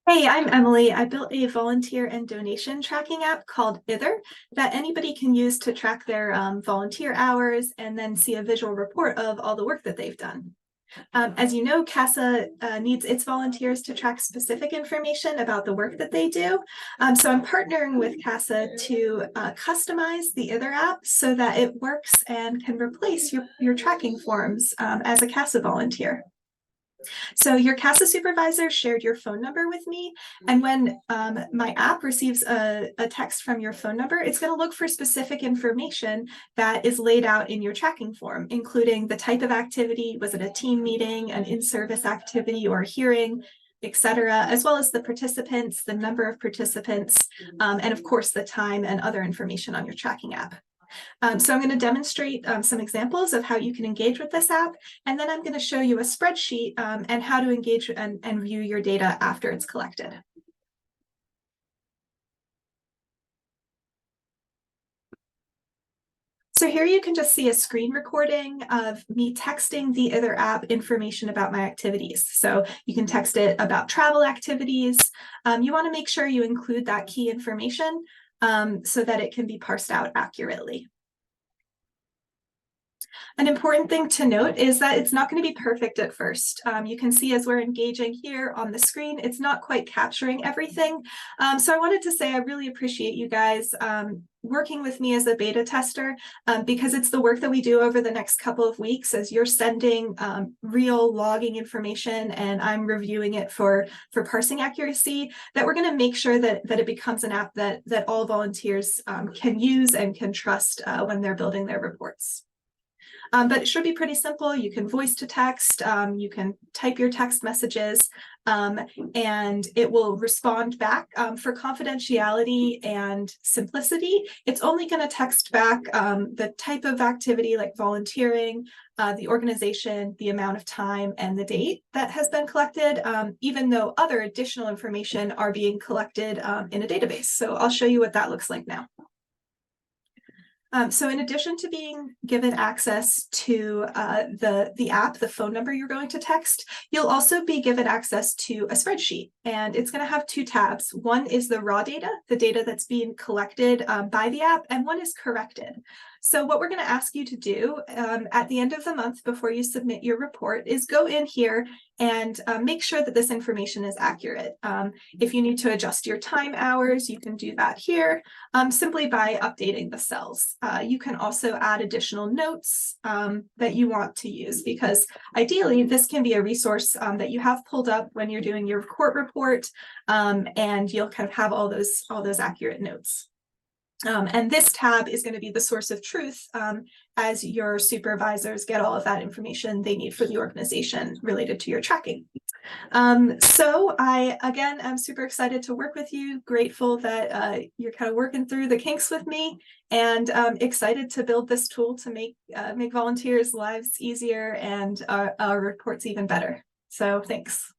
Hey, I'm Emily. I built a volunteer and donation tracking app called Ither that anybody can use to track their volunteer hours and then see a visual report of all the work that they've done. As you know, CASA needs its volunteers to track specific information about the work that they do. So I'm partnering with CASA to customize the Ither app so that it works and can replace your tracking forms as a CASA volunteer. So your CASA supervisor shared your phone number with me. And when my app receives a text from your phone number, it's going to look for specific information that is laid out in your tracking form, including the type of activity. Was it a team meeting, an in-service activity, or a hearing, etc., as well as the participants, the number of participants, and of course the time and other information on your tracking app. So I'm going to demonstrate some examples of how you can engage with this app, and then I'm going to show you a spreadsheet and how to engage and view your data after it's collected. So here you can just see a screen recording of me texting the Ither app information about my activities. So you can text it about travel activities. You want to make sure you include that key information so that it can be parsed out accurately. An important thing to note is that it's not going to be perfect at first. You can see as we're engaging here on the screen, it's not quite capturing everything. So I wanted to say I really appreciate you guys working with me as a beta tester because it's the work that we do over the next couple of weeks as you're sending real logging information and I'm reviewing it for parsing accuracy, that we're going to make sure that it becomes an app that all volunteers can use and can trust when they're building their reports. But it should be pretty simple. You can voice to text, you can type your text messages, and it will respond back. For confidentiality and simplicity, it's only going to text back the type of activity like volunteering, the organization, the amount of time, and the date that has been collected, even though other additional information are being collected in a database. So I'll show you what that looks like now. So in addition to being given access to the app, the phone number you're going to text, you'll also be given access to a spreadsheet. And it's going to have two tabs. One is the raw data, the data that's being collected by the app, and one is corrected. So what we're going to ask you to do at the end of the month before you submit your report is go in here and make sure that this information is accurate. If you need to adjust your time hours, you can do that here simply by updating the cells. You can also add additional notes that you want to use because ideally this can be a resource that you have pulled up when you're doing your court report and you'll kind of have all those accurate notes. And this tab is going to be the source of truth as your supervisors get all of that information they need for the organization related to your tracking. So I, again, am super excited to work with you, grateful that you're kind of working through the kinks with me, and excited to build this tool to make volunteers' lives easier and our reports even better. So thanks.